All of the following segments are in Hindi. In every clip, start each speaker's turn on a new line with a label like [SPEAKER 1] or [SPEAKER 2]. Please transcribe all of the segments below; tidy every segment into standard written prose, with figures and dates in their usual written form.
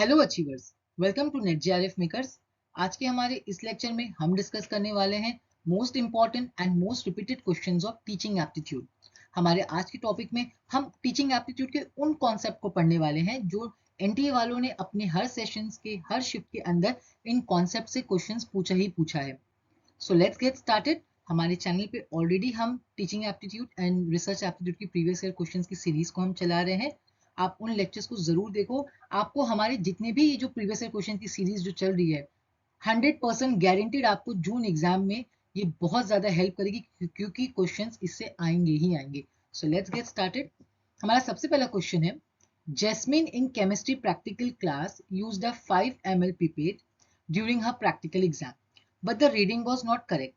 [SPEAKER 1] Hello achievers, welcome to NET JRF makers. आज के हमारे इस लेक्चर में हम डिस्कस करने वाले हैं most important and most repeated questions of teaching aptitude. हमारे आज के टॉपिक में हम टीचिंग एप्टीट्यूड के उन कॉन्सेप्ट को पढ़ने वाले हैं जो एनटीए वालों ने अपने हर सेशंस के हर शिफ्ट के अंदर इन कॉन्सेप्ट से क्वेश्चंस पूछा ही पूछा है। सो लेट्स गेट स्टार्टेड। हमारे चैनल पे ऑलरेडी हम teaching aptitude and research aptitude की प्रीवियस ईयर क्वेश्चंस की सीरीज को हम चला रहे हैं। आप उन लेक्चर्स को जरूर देखो। आपको हमारे जितने भी जो प्रीवियस ईयर क्वेश्चन की सीरीज जो चल रही है 100% गारंटीड आपको जून एग्जाम में ये बहुत ज्यादा हेल्प करेगी क्योंकि क्वेश्चंस इससे आएंगे ही आएंगे। So let's get started. हमारा सबसे पहला क्वेश्चन है, Jasmine in chemistry practical class used a 5 ml pipette during her practical exam, but the reading was not correct.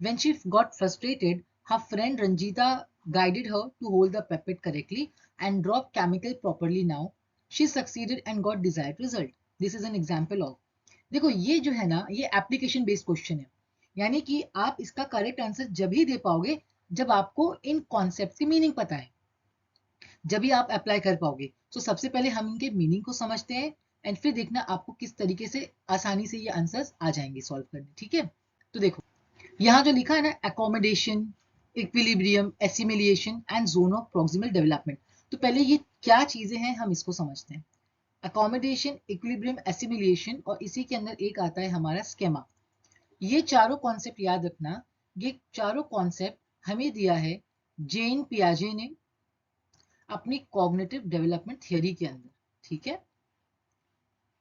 [SPEAKER 1] When she got frustrated, her friend Ranjita guided her to hold the pipette correctly and drop chemical properly. Now she succeeded and got desired result. This is an example of. देखो ये जो है ना, ये एप्लीकेशन बेस्ड क्वेश्चन है, यानी कि आप इसका करेक्ट आंसर जब ही दे पाओगे जब आपको इन कॉन्सेप्ट की मीनिंग पता है, जब भी आप अप्लाई कर पाओगे। तो सबसे पहले हम इनके मीनिंग को समझते हैं एंड फिर देखना आपको किस तरीके से आसानी से ये आंसर्स आ जाएंगे सॉल्व करने। ठीक है, तो देखो यहाँ जो लिखा है ना, accommodation, equilibrium, assimilation and zone of proximal development. तो पहले ये क्या चीजें हैं हम इसको समझते हैं। अकोमोडेशन, इक्विलिब्रियम, एसिमिलिएशन और इसी के अंदर एक आता है हमारा स्केमा। ये चारों कॉन्सेप्ट याद रखना। ये चारों कॉन्सेप्ट हमें दिया है जेन पियाजे ने अपनी कॉग्निटिव डेवलपमेंट थियरी के अंदर। ठीक है,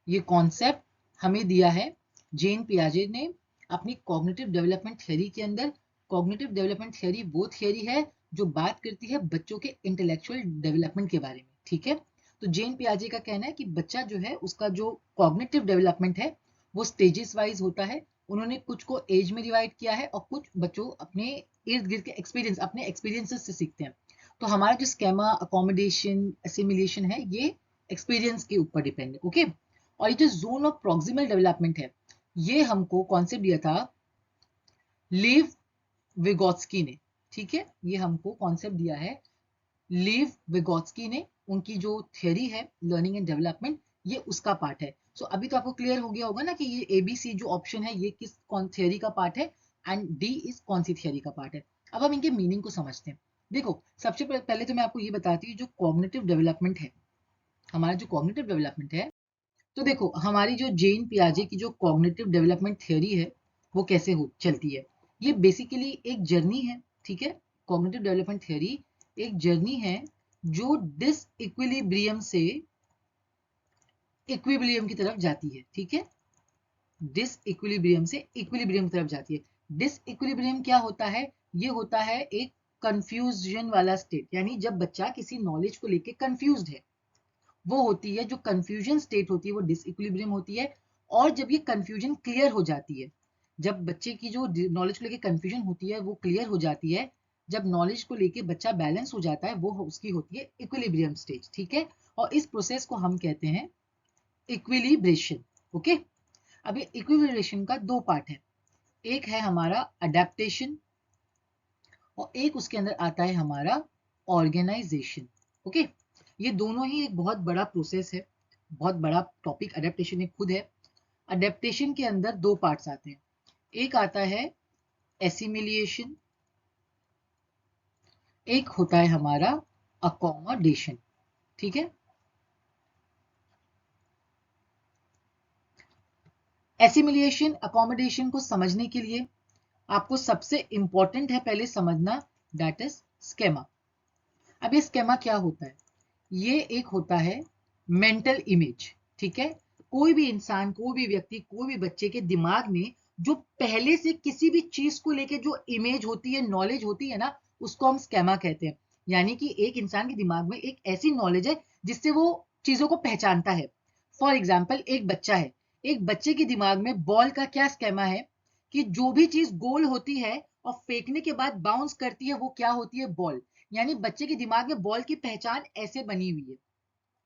[SPEAKER 1] ये कॉन्सेप्ट हमें दिया है जेन पियाजे ने अपनी कॉग्निटिव डेवलपमेंट थियरी के अंदर। कॉग्निटिव डेवलपमेंट थियरी वो थियरी है जो बात करती है बच्चों के इंटेलेक्चुअल डेवलपमेंट के बारे में। ठीक है, तो जेन पियाजे का कहना है कि बच्चा जो है उसका जो कॉग्निटिव डेवलपमेंट है वो स्टेजेस वाइज होता है। उन्होंने कुछ को एज में डिवाइड किया है और कुछ बच्चों अपने इर्द गिर्द के एक्सपीरियंस, अपने एक्सपीरियंसेस से सीखते हैं। तो हमारा जो स्केमा, अकोमोडेशन, एसिमिलेशन है ये एक्सपीरियंस के ऊपर डिपेंड है। ओके, और ये जो जोन ऑफ प्रॉक्सिमल डेवलपमेंट है ये हमको कॉन्सेप्ट दिया था लीव विगोत्स्की ने। ठीक है, ये हमको कॉन्सेप्ट दिया है लीव विगोत्स्की ने। उनकी जो थियरी है लर्निंग एंड डेवलपमेंट, ये उसका पार्ट है। सो अभी तो आपको क्लियर हो गया होगा ना कि ये एबीसी जो ऑप्शन है ये किस कौन थियरी का पार्ट है एंड डी इज कौन सी थियरी का पार्ट है। अब हम इनके मीनिंग को समझते हैं। देखो सबसे पहले तो मैं आपको ये बताती हूँ जो कॉग्निटिव डेवलपमेंट है, हमारा जो कॉग्निटिव डेवलपमेंट है, तो देखो हमारी जो जेन पियाजे की जो कॉग्निटिव डेवलपमेंट थ्योरी है वो कैसे चलती है। ये बेसिकली एक जर्नी है। ठीक है, कॉग्निटिव डेवलपमेंट थ्योरी एक जर्नी है जो डिस इक्विलिब्रियम से इक्विलिब्रियम की तरफ जाती है। ठीक है, डिस इक्विलिब्रियम से इक्विलिब्रियम की तरफ जाती है। डिस इक्विलिब्रियम क्या होता है? ये होता है एक कंफ्यूजन वाला स्टेट, यानी जब बच्चा किसी नॉलेज को लेके कंफ्यूज्ड है, वो होती है जो कंफ्यूजन स्टेट होती है वो डिसइक्विलिब्रियम होती है। और जब ये कंफ्यूजन क्लियर हो जाती है, जब बच्चे की जो नॉलेज को लेके कंफ्यूजन होती है वो क्लियर हो जाती है, जब नॉलेज को लेके बच्चा बैलेंस हो जाता है, वो उसकी होती है इक्विलिब्रियम स्टेज। ठीक है, और इस प्रोसेस को हम कहते हैं इक्विलिब्रेशन। ओके, अब ये इक्विलिब्रेशन का दो पार्ट है, एक है हमारा अडेप्टेशन और एक उसके अंदर आता है हमारा ऑर्गेनाइजेशन। ओके, ये दोनों ही एक बहुत बड़ा प्रोसेस है, बहुत बड़ा टॉपिक अडेप्टेशन एक खुद है। अडेप्टेशन के अंदर दो पार्ट्स आते हैं, एक आता है एसिमिलिएशन, एक होता है हमारा अकोमोडेशन। ठीक है, एसिमिलिएशन अकोमोडेशन को समझने के लिए आपको सबसे इंपॉर्टेंट है पहले समझना, दैट इज स्केमा। अब ये स्केमा क्या होता है? ये एक होता है मेंटल इमेज। ठीक है, कोई भी इंसान, कोई भी व्यक्ति, कोई भी बच्चे के दिमाग में जो पहले से किसी भी चीज को लेके जो इमेज होती है, नॉलेज होती है ना, उसको हम स्केमा कहते हैं। यानी कि एक इंसान के दिमाग में एक ऐसी नॉलेज है जिससे वो चीजों को पहचानता है। फॉर एग्जाम्पल एक बच्चा है, एक बच्चे के दिमाग में बॉल का क्या स्केमा है कि जो भी चीज गोल होती है और फेंकने के बाद बाउंस करती है वो क्या होती है? बॉल। यानी बच्चे के दिमाग में बॉल की पहचान ऐसे बनी हुई है।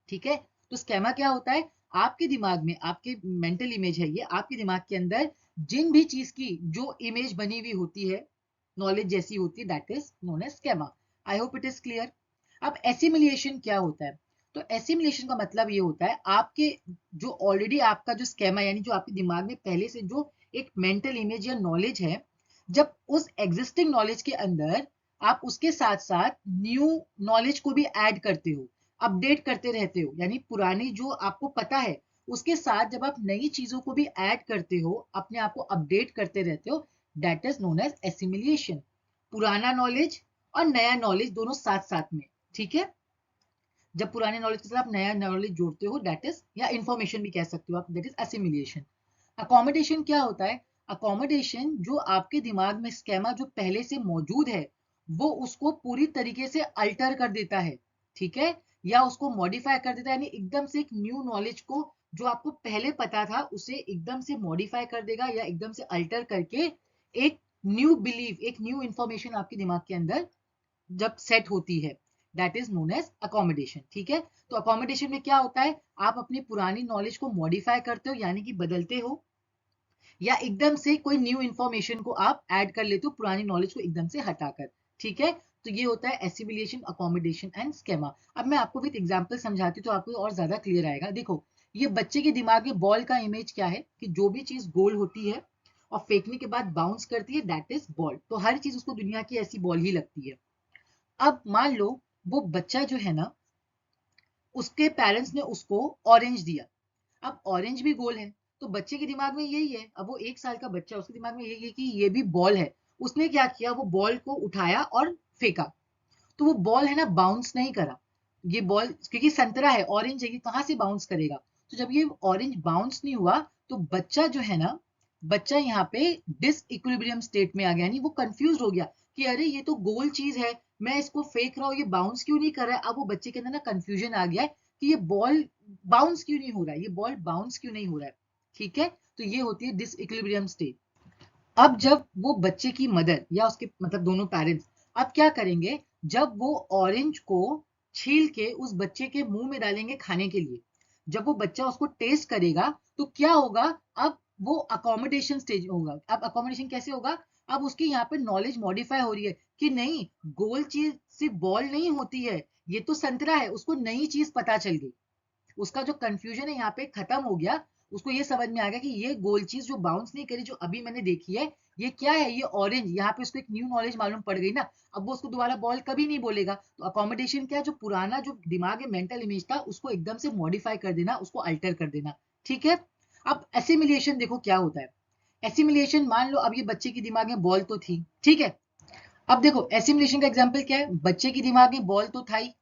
[SPEAKER 1] ठीक है, तो स्केमा क्या होता है? आपके दिमाग में, आपके मेंटल इमेज है ये, आपके दिमाग के अंदर जिन भी चीज की जो इमेज बनी हुई होती है, नॉलेज जैसी होती है, that is known as schema. I hope it is clear. अब एसिमिलिएशन क्या होता है? तो एसिमिलेशन का मतलब ये होता है आपके जो ऑलरेडी आपका जो स्केमा यानी जो आपके दिमाग में पहले से जो एक मेंटल इमेज या नॉलेज है, जब उस एग्जिस्टिंग नॉलेज के अंदर आप उसके साथ साथ न्यू नॉलेज को भी ऐड करते हो, अपडेट करते रहते हो, यानी पुरानी जो आपको पता है उसके साथ जब आप नई चीजों को भी ऐड करते हो, अपने आप को अपडेट करते रहते हो, दैट इज नोन एज एसिमिलिएशन। पुराना नॉलेज और नया नॉलेज दोनों साथ साथ में, ठीक है। जब पुराने नॉलेज के साथ आप नया नॉलेज जोड़ते हो, दैट इज, या इंफॉर्मेशन भी कह सकते हो आप, दैट इज असिमिलिएशन। अकोमोडेशन क्या होता है? अकोमोडेशन जो आपके दिमाग में स्केमा जो पहले से मौजूद है वो उसको पूरी तरीके से अल्टर कर देता है, ठीक है, या उसको मॉडिफाई कर देता है, यानी एकदम से एक न्यू नॉलेज को जो आपको पहले पता था उसे एकदम से मॉडिफाई कर देगा या एकदम से अल्टर करके एक न्यू बिलीव, एक न्यू इंफॉर्मेशन आपके दिमाग के अंदर जब सेट होती है, that is known as accommodation, ठीक है। तो अकोमोडेशन में क्या होता है? आप अपनी पुरानी नॉलेज को मॉडिफाई करते हो यानी कि बदलते हो, या एकदम से कोई न्यू इंफॉर्मेशन को आप ऐड कर लेते हो पुरानी नॉलेज को एकदम से हटाकर, ठीक है। तो ये होता है एसिमिलेशन, अकोमोडेशन एंड स्केमा। अब मैं आपको विद एग्जांपल समझाती हूँ तो आपको और ज्यादा क्लियर आएगा। देखो, ये बच्चे के दिमाग में बॉल का इमेज क्या है कि जो भी चीज गोल होती है और फेंकने के बाद बाउंस करती है, दैट इज बॉल। तो हर चीज उसको दुनिया की ऐसी बॉल ही लगती है। अब मान लो वो बच्चा जो है ना, उसके पेरेंट्स ने उसको ऑरेंज दिया। अब ऑरेंज भी गोल है, तो बच्चे के दिमाग में यही है, अब वो 1 साल का बच्चा, उसके दिमाग में यही है कि ये भी बॉल है। उसने क्या किया, वो बॉल को उठाया और फेंका, तो वो बॉल है ना बाउंस नहीं करा। ये बॉल क्योंकि संतरा है, ऑरेंज है, ये कहां से बाउंस करेगा? तो जब ये ऑरेंज बाउंस नहीं हुआ तो बच्चा जो है ना, बच्चा यहाँ पे डिस इक्विलिब्रियम स्टेट में आ गया, यानी वो कंफ्यूज हो गया कि अरे ये तो गोल चीज है, मैं इसको फेंक रहा हूँ, ये बाउंस क्यों नहीं कर रहा है। अब वो बच्चे के अंदर ना कंफ्यूजन आ गया है कि ये बॉल बाउंस क्यों नहीं हो रहा है, ये बॉल बाउंस क्यों नहीं हो रहा है, ठीक है। तो ये होती है डिस इक्विलिब्रियम स्टेट। अब जब वो बच्चे की मदर या उसके मतलब दोनों पेरेंट्स अब क्या करेंगे, जब वो ऑरेंज को छील के उस बच्चे के मुंह में डालेंगे खाने के लिए, जब वो बच्चा उसको टेस्ट करेगा तो क्या होगा, अब वो अकोमोडेशन स्टेज होगा। अब अकोमोडेशन कैसे होगा? अब उसकी यहाँ पे नॉलेज मॉडिफाई हो रही है कि नहीं, गोल चीज सिर्फ बॉल नहीं होती है, ये तो संतरा है। उसको नई चीज पता चल गई, उसका जो कंफ्यूजन है यहाँ पे खत्म हो गया। उसको ये समझ में आ गया कि ये गोल चीज जो बाउंस नहीं करी, जो अभी मैंने देखी है, ये क्या है, ये ऑरेंज। यहाँ पे उसको एक न्यू नॉलेज मालूम पड़ गई ना, अब वो उसको दोबारा बॉल कभी नहीं बोलेगा। तो अकोमोडेशन क्या है, जो पुराना जो दिमाग में मेंटल इमेज था उसको एकदम से मॉडिफाई कर देना, उसको अल्टर कर देना, ठीक है। अब एसिमिलेशन देखो क्या होता है। एसिमिलेशन, मान लो अब ये बच्चे के दिमाग में बॉल तो थी, ठीक है। अब देखो एसिमिलेशन का एग्जाम्पल क्या है, बच्चे के दिमाग में बॉल तो था ही,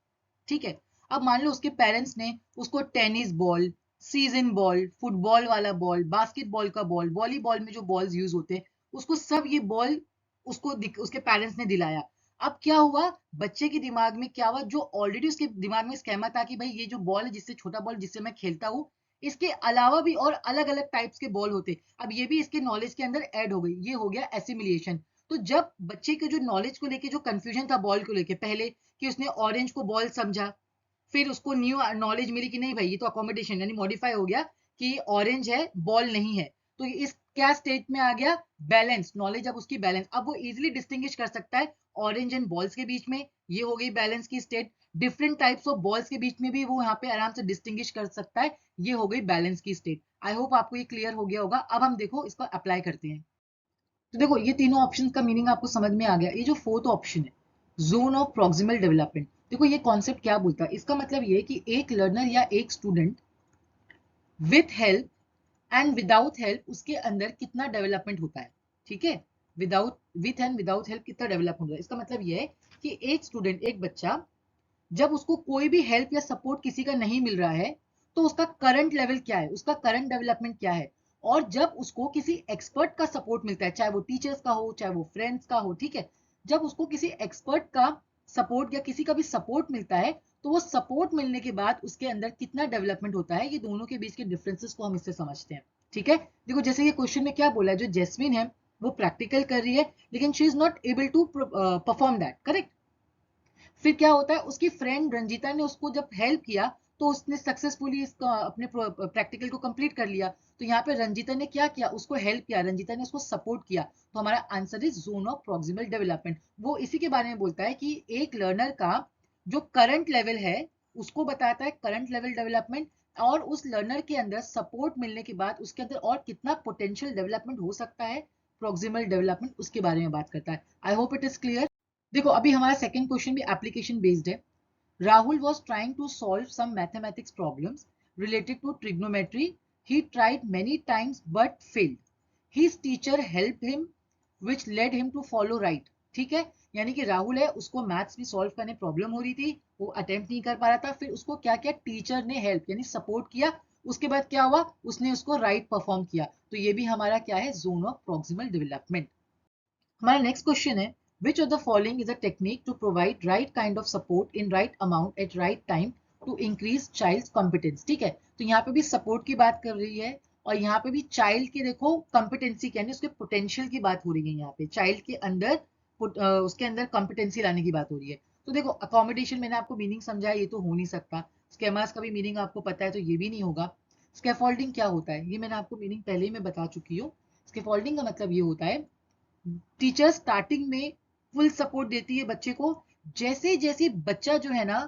[SPEAKER 1] ठीक है। अब मान लो उसके पेरेंट्स ने उसको tennis ball, season ball, football वाला बॉल, बास्केटबॉल का बॉल, वॉलीबॉल में जो बॉल्स यूज होते हैं, उसको सब ये बॉल उसको उसके पेरेंट्स ने दिलाया। अब क्या हुआ, बच्चे के दिमाग में क्या हुआ, जो ऑलरेडी उसके दिमाग में स्केमा था कि भाई ये जो बॉल है, जिससे छोटा बॉल जिससे मैं खेलता हूँ, इसके अलावा भी और अलग अलग टाइप्स के बॉल होते, अब ये भी इसके नॉलेज के अंदर ऐड हो गई, ये हो गया एसिमिलिएशन। तो जब बच्चे के जो नॉलेज को लेके जो कंफ्यूजन था बॉल को लेके पहले, कि उसने ऑरेंज को बॉल समझा, फिर उसको न्यू नॉलेज मिली कि नहीं भाई ये तो अकोमोडेशन यानी मॉडिफाई हो गया कि ऑरेंज है बॉल नहीं है, तो इस क्या स्टेट में आ गया, बैलेंस नॉलेज। अब उसकी बैलेंस, अब वो इजीली डिस्टिंग्विश कर सकता है ऑरेंज एंड बॉल्स के बीच में, ये हो गई बैलेंस की state. Different types of balls के बीच में भी वो यहाँ पे आराम से डिस्टिंग्विश कर सकता है, ये हो गई बैलेंस की स्टेट। आई होप आपको ये क्लियर हो गया होगा। अब हम देखो इसको अप्लाई करते हैं। तो देखो ये तीनों ऑप्शन का मीनिंग आपको समझ में आ गया। ये जो फोर्थ ऑप्शन है, जोन ऑफ प्रॉक्सिमल डेवलपमेंट, देखो ये कॉन्सेप्ट क्या बोलता है, इसका मतलब ये कि एक लर्नर या एक student with help and without help उसके अंदर कितना डेवलपमेंट होता है, ठीक है। Without, with and without help कितना डेवलपमेंट होता है, इसका मतलब ये है कि एक स्टूडेंट, एक बच्चा, जब उसको कोई भी हेल्प या सपोर्ट किसी का नहीं मिल रहा है तो उसका करंट लेवल क्या है, उसका करंट डेवलपमेंट क्या है। और जब उसको किसी एक्सपर्ट का सपोर्ट मिलता है, चाहे वो टीचर्स का हो चाहे वो फ्रेंड्स का हो, ठीक है, जब उसको किसी एक्सपर्ट का सपोर्ट या किसी का भी सपोर्ट मिलता है तो वो सपोर्ट मिलने के बाद उसके अंदर कितना डेवलपमेंट होता है, ये दोनों के बीच के डिफरेंसेस को हम इससे समझते हैं, ठीक है। देखो जैसे ये क्वेश्चन में क्या बोला है, जो जेस्मिन है वो प्रैक्टिकल कर रही है लेकिन she is not able to perform that, correct. फिर क्या होता है, उसकी फ्रेंड रंजीता ने उसको जब हेल्प किया तो उसने सक्सेसफुली इसका अपने प्रैक्टिकल को कंप्लीट कर लिया। तो यहाँ पे रंजीता ने क्या किया, उसको हेल्प किया, रंजीता ने उसको सपोर्ट किया। तो हमारा answer is zone of proximal development. वो इसी के बारे में बोलता है कि एक लर्नर का जो करंट लेवल है उसको बताता है करंट लेवल डेवलपमेंट, और उस लर्नर के अंदर सपोर्ट मिलने के बाद उसके अंदर और कितना पोटेंशियल डेवलपमेंट हो सकता है, प्रोक्सिमल डेवलपमेंट, उसके बारे में बात करता है। I hope it is clear. देखो अभी हमारा सेकंड क्वेश्चन भी एप्लीकेशन बेस्ड है। Rahul was trying to solve some mathematics problems related to trigonometry. He tried many times but failed. His teacher helped him, which led him to follow right. ठीक है, यानी कि राहुल है, उसको मैथ्स भी सॉल्व करने प्रॉब्लम हो रही थी, वो अटेम्प्ट नहीं कर पा रहा था, फिर उसको क्या किया, टीचर ने हेल्प यानी सपोर्ट किया, उसके बाद क्या हुआ, उसने उसको राइट परफॉर्म किया। तो ये भी हमारा क्या है, जोन ऑफ प्रॉक्सिमल डेवलपमेंट। हमारा नेक्स्ट क्वेश्चन है, which of the following is a technique to provide right kind of support in right amount at right time to increase child's competence। ठीक है, तो यहाँ पे भी सपोर्ट की बात कर रही है, और यहाँ पे भी चाइल्ड के देखो कंपिटेंसी यानी उसके पोटेंशियल की बात हो रही है, यहाँ पे चाइल्ड के अंदर उसके अंदर कंपिटेंसी लाने की बात हो रही है। तो देखो अकोमोडेशन मैंने आपको मीनिंग समझाया, ये तो हो नहीं सकता। स्केमास का भी मीनिंग आपको पता है, तो ये भी नहीं होगा। स्कैफोल्डिंग क्या होता है, ये मैंने आपको मीनिंग पहले ही मैं बता चुकी हूँ। स्कैफोल्डिंग का मतलब ये होता है, टीचर स्टार्टिंग में फुल सपोर्ट देती है बच्चे को, जैसे जैसे बच्चा जो है ना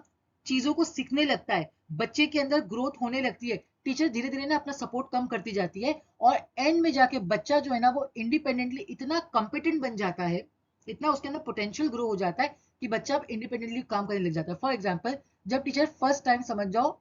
[SPEAKER 1] चीजों को सीखने लगता है, बच्चे के अंदर ग्रोथ होने लगती है, टीचर धीरे धीरे ना अपना सपोर्ट कम करती जाती है, और एंड में जाके बच्चा जो है ना वो इंडिपेंडेंटली इतना कॉम्पिटेंट बन जाता है, इतना उसके अंदर पोटेंशियल ग्रो हो जाता है कि बच्चा अब इंडिपेंडेंटली काम करने लग जाता है। फॉर एग्जाम्पल, जब टीचर फर्स्ट टाइम समझ जाओ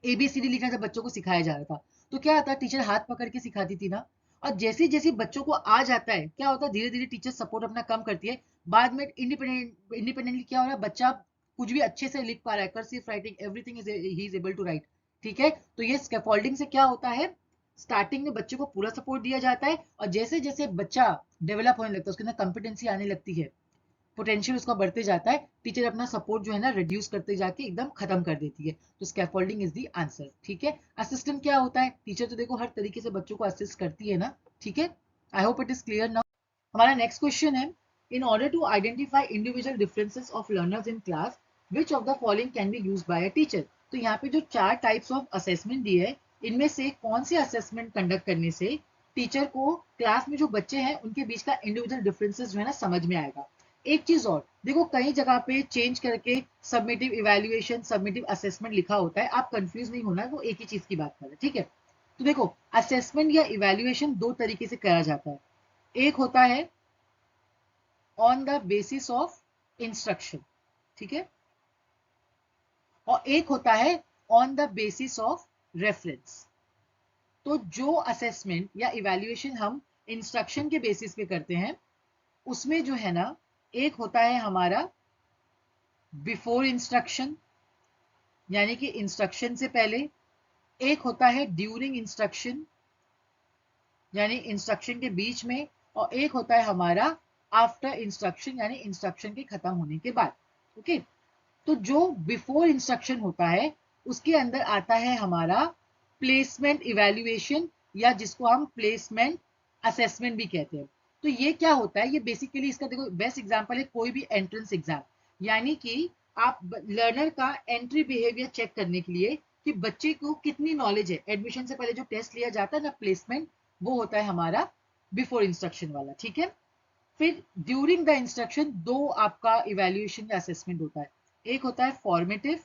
[SPEAKER 1] एबीसीडी लिखना जब बच्चों को सिखाया जा रहा था, तो क्या आता, टीचर हाथ पकड़ के सिखाती थी ना, और जैसे जैसे बच्चों को आ जाता है, क्या होता है, धीरे धीरे टीचर सपोर्ट अपना कम करती है, बाद में इंडिपेंडेंटली क्या हो रहा है, बच्चा कुछ भी अच्छे से लिख पा रहा है, cursive writing everything is he is able to write. ठीक है, तो ये स्कैफोल्डिंग से क्या होता है, स्टार्टिंग में बच्चे को पूरा सपोर्ट दिया जाता है, और जैसे जैसे बच्चा डेवलप होने लगता है, उसके अंदर कॉम्पिटेंसी आने लगती है, पोटेंशियल उसका बढ़ते जाता है, टीचर अपना सपोर्ट जो है ना रिड्यूस करते जाके एकदम खत्म कर देती है। तो स्कैफोल्डिंग इज द आंसर। ठीक है, असिस्टेंट क्या होता है, टीचर तो देखो हर तरीके से बच्चों को असिस्ट करती है ना। ठीक है, I hope it is clear now. हमारा नेक्स्ट क्वेश्चन है, in order to identify individual differences of learners in class which of the following can be used by a teacher. तो यहाँ पे जो 4 टाइप्स ऑफ असेसमेंट दिए है, इनमें से कौन से असेसमेंट कंडक्ट करने से टीचर को क्लास में जो बच्चे हैं उनके बीच का इंडिविजुअल डिफरेंसेस जो है ना समझ में आएगा। एक चीज और देखो, कई जगह पे चेंज करके सबमिटिव इवैल्यूएशन, सबमिटिव असेसमेंट लिखा होता है, आप कंफ्यूज नहीं होना, वो एक ही चीज की बात कर रहे हैं। ठीक है, तो देखो असेसमेंट या इवैल्यूएशन दो तरीके से करा जाता है, एक होता है on the basis of instruction, ठीक है, और एक होता है on the basis of reference. तो जो असेसमेंट या इवैल्यूएशन हम इंस्ट्रक्शन के बेसिस पे करते हैं, उसमें जो है ना, एक होता है हमारा बिफोर इंस्ट्रक्शन, यानी कि इंस्ट्रक्शन से पहले, एक होता है ड्यूरिंग इंस्ट्रक्शन, यानी इंस्ट्रक्शन के बीच में, और एक होता है हमारा आफ्टर इंस्ट्रक्शन, यानी इंस्ट्रक्शन के खत्म होने के बाद। ओके, तो जो बिफोर इंस्ट्रक्शन होता है उसके अंदर आता है हमारा प्लेसमेंट इवैल्यूएशन, या जिसको हम प्लेसमेंट असेसमेंट भी कहते हैं। तो ये क्या होता है, ये बेसिकली इसका देखो बेस्ट एग्जांपल है कोई भी एंट्रेंस एग्जाम, यानी कि आप लर्नर का एंट्री बिहेवियर चेक करने के लिए कि बच्चे को कितनी नॉलेज है, एडमिशन से पहले जो टेस्ट लिया जाता है ना प्लेसमेंट, वो होता है हमारा बिफोर इंस्ट्रक्शन वाला। ठीक है, फिर ड्यूरिंग द इंस्ट्रक्शन दो आपका इवैल्यूएशन या असेसमेंट होता है, एक होता है फॉर्मेटिव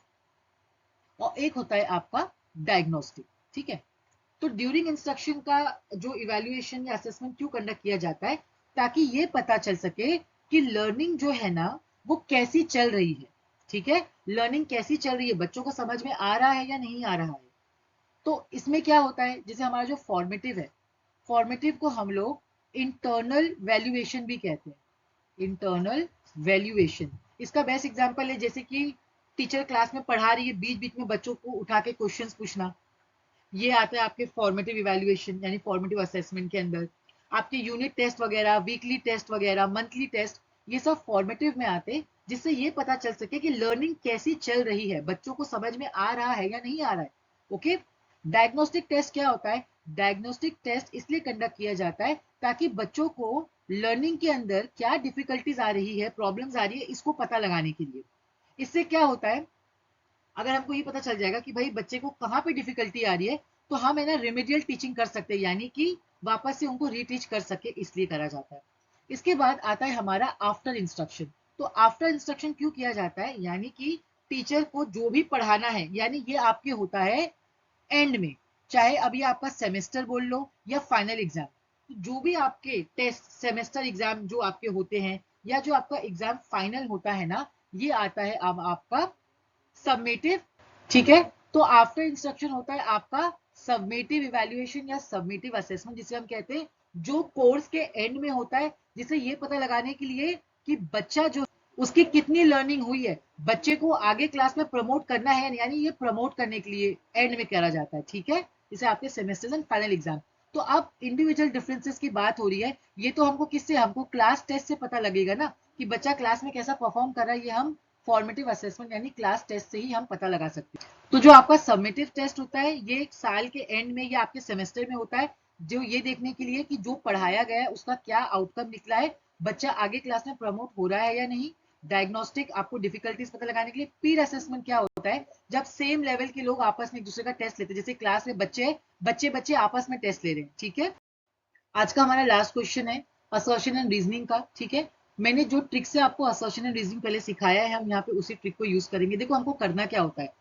[SPEAKER 1] और एक होता है आपका डायग्नोस्टिक। ठीक है, तो ड्यूरिंग इंस्ट्रक्शन का जो इवैल्यूएशन या असेसमेंट क्यों कंडक्ट किया जाता है, ताकि ये पता चल सके कि लर्निंग जो है ना वो कैसी चल रही है। ठीक है, लर्निंग कैसी चल रही है, बच्चों को समझ में आ रहा है या नहीं आ रहा है। तो इसमें क्या होता है, जैसे हमारा जो फॉर्मेटिव है, फॉर्मेटिव को हम लोग इंटरनल वैल्यूएशन भी कहते हैं, इंटरनल वैल्यूएशन। इसका बेस्ट एग्जांपल है जैसे कि टीचर क्लास में पढ़ा रही है, बीच बीच में बच्चों को उठा के क्वेश्चंस पूछना, ये आता है आपके फॉर्मेटिव इवैल्यूएशन यानी फॉर्मेटिव असेसमेंट के अंदर। आपके यूनिट टेस्ट वगैरह, वीकली टेस्ट वगैरह, मंथली टेस्ट, ये सब फॉर्मेटिव में आते, जिससे ये पता चल सके कि लर्निंग कैसी चल रही है, बच्चों को समझ में आ रहा है या नहीं आ रहा है। ओके, डायग्नोस्टिक टेस्ट क्या होता है, डायग्नोस्टिक टेस्ट इसलिए कंडक्ट किया जाता है ताकि बच्चों को लर्निंग के अंदर क्या डिफिकल्टीज आ रही है, प्रॉब्लम्स आ रही है, इसको पता लगाने के लिए। इससे क्या होता है, अगर हमको ये पता चल जाएगा कि भाई बच्चे को कहाँ पे डिफिकल्टी आ रही है, तो हम है ना रिमेडियल टीचिंग कर सकते हैं, यानी कि वापस से उनको रीटीच कर सके, इसलिए करा जाता है। इसके बाद आता है हमारा आफ्टर इंस्ट्रक्शन। तो आफ्टर इंस्ट्रक्शन क्यों किया जाता है, यानी कि टीचर को जो भी पढ़ाना है, यानी ये आपके होता है एंड में, चाहे अभी आपका सेमेस्टर बोल लो या फाइनल एग्जाम, तो जो भी आपके टेस्ट सेमेस्टर एग्जाम जो आपके होते हैं या जो आपका एग्जाम फाइनल होता है ना, ये आता है अब आपका सबमिटिव। ठीक है, तो आफ्टर इंस्ट्रक्शन होता है आपका सबमिटिव इवैल्यूएशन या सबमिटिव असेसमेंट, जिसे हम कहते हैं, जो कोर्स के एंड में होता है, जिसे ये पता लगाने के लिए कि बच्चा जो उसकी कितनी लर्निंग हुई है, बच्चे को आगे क्लास में प्रमोट करना है, यानी ये प्रमोट करने के लिए एंड में करा जाता है। ठीक है, इसे आपके सेमेस्टर्स एंड फाइनल एग्जाम। तो अब इंडिविजुअल डिफरेंसेस की बात हो रही है, ये तो हमको किससे, हमको क्लास टेस्ट से पता लगेगा ना कि बच्चा क्लास में कैसा परफॉर्म कर रहा है, ये हम फॉर्मेटिव असेसमेंट यानी क्लास टेस्ट से ही हम पता लगा सकते हैं। तो जो आपका सबमिटिव टेस्ट होता है, ये एक साल के एंड में या आपके सेमेस्टर में होता है, जो ये देखने के लिए कि जो पढ़ाया गया है उसका क्या आउटकम निकला है, बच्चा आगे क्लास में प्रमोट हो रहा है या नहीं। डायग्नोस्टिक आपको डिफिकल्टीज पता लगाने के लिए। पीर असेसमेंट क्या होता है, जब सेम लेवल के लोग आपस में एक दूसरे का टेस्ट लेते हैं, जैसे क्लास में बच्चे बच्चे बच्चे आपस में टेस्ट ले रहे हैं। ठीक है, आज का हमारा लास्ट क्वेश्चन है असर्शन एंड रीजनिंग का। ठीक है, मैंने जो ट्रिक से आपको असर्शन एंड रीजनिंग पहले सिखाया है, हम यहाँ पे उसी ट्रिक को यूज करेंगे। देखो हमको करना क्या होता है,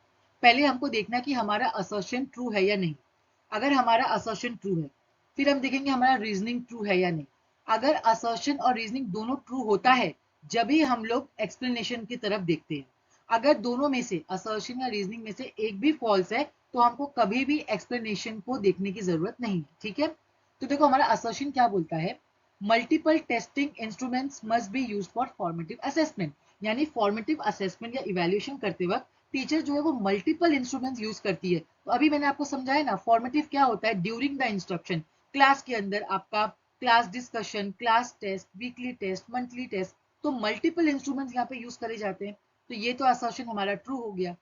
[SPEAKER 1] पहले हमको देखना कि हमारा असर्शन ट्रू है या नहीं। अगर हमारा असर्शन ट्रू है, फिर हम देखेंगे हमारा रीजनिंग ट्रू है या नहीं। अगर असर्शन और रीजनिंग दोनों ट्रू होता है, जब ही हम लोग एक्सप्लेनेशन की तरफ देखते हैं। अगर दोनों में से, असर्शन या रीजनिंग में से एक भी फॉल्स है, तो हमको कभी भी एक्सप्लेनेशन को देखने की जरूरत नहीं है। ठीक है, तो देखो हमारा असर्शन क्या बोलता है, multiple testing instruments must be used for formative assessment, यानी फॉर्मेटिव असेसमेंट या इवैल्यूएशन करते वक्त टीचर जो है वो मल्टीपल इंस्ट्रूमेंट्स यूज करती है। तो अभी मैंने आपको समझाया ना, फॉर्मेटिव क्या होता है, ड्यूरिंग द इंस्ट्रक्शन, क्लास के अंदर आपका class discussion, class test, weekly test, monthly test, तो मल्टीपल इंस्ट्रूमेंट्स यहाँ पे यूज करे जाते हैं। तो ये तो असर्शन हमारा ट्रू हो गया।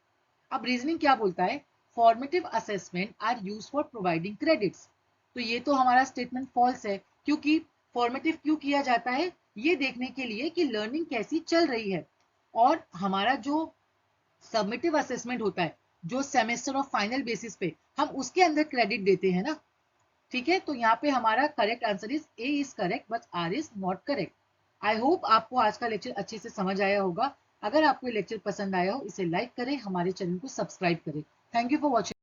[SPEAKER 1] अब रीजनिंग क्या बोलता है, formative assessment are use for providing credits. तो ये तो हमारा स्टेटमेंट फॉल्स है, क्योंकि फॉर्मेटिव क्यों किया जाता है, ये देखने के लिए कि लर्निंग कैसी चल रही है। और हमारा जो सबमिटिव असेसमेंट होता है, जो सेमेस्टर और फाइनल बेसिस पे हम उसके अंदर क्रेडिट देते हैं ना। ठीक है, तो यहाँ पे हमारा correct answer is A is correct but R is not correct. I hope आपको आज का लेक्चर अच्छे से समझ आया होगा। अगर आपको ये लेक्चर पसंद आया हो, इसे लाइक करें, हमारे चैनल को सब्सक्राइब करें। Thank you for watching.